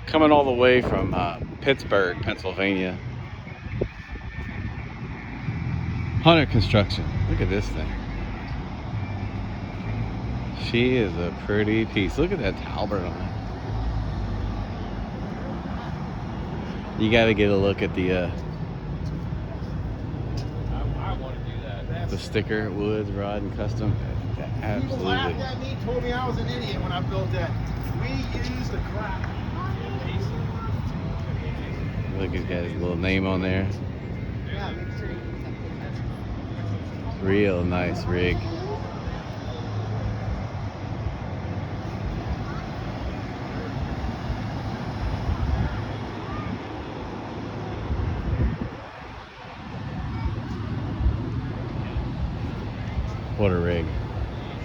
Coming all the way from Pittsburgh, Pennsylvania. Hunter Construction. Look at this thing. She is a pretty piece. Look at that Talbert on it. You got to get a look at the I want to do that. the sticker, Woods, Rod, and Custom. People laughed Absolutely. at me, told me I was an idiot when I built that. We used the crap. Look, he's got his little name on there. Real nice rig. What a rig.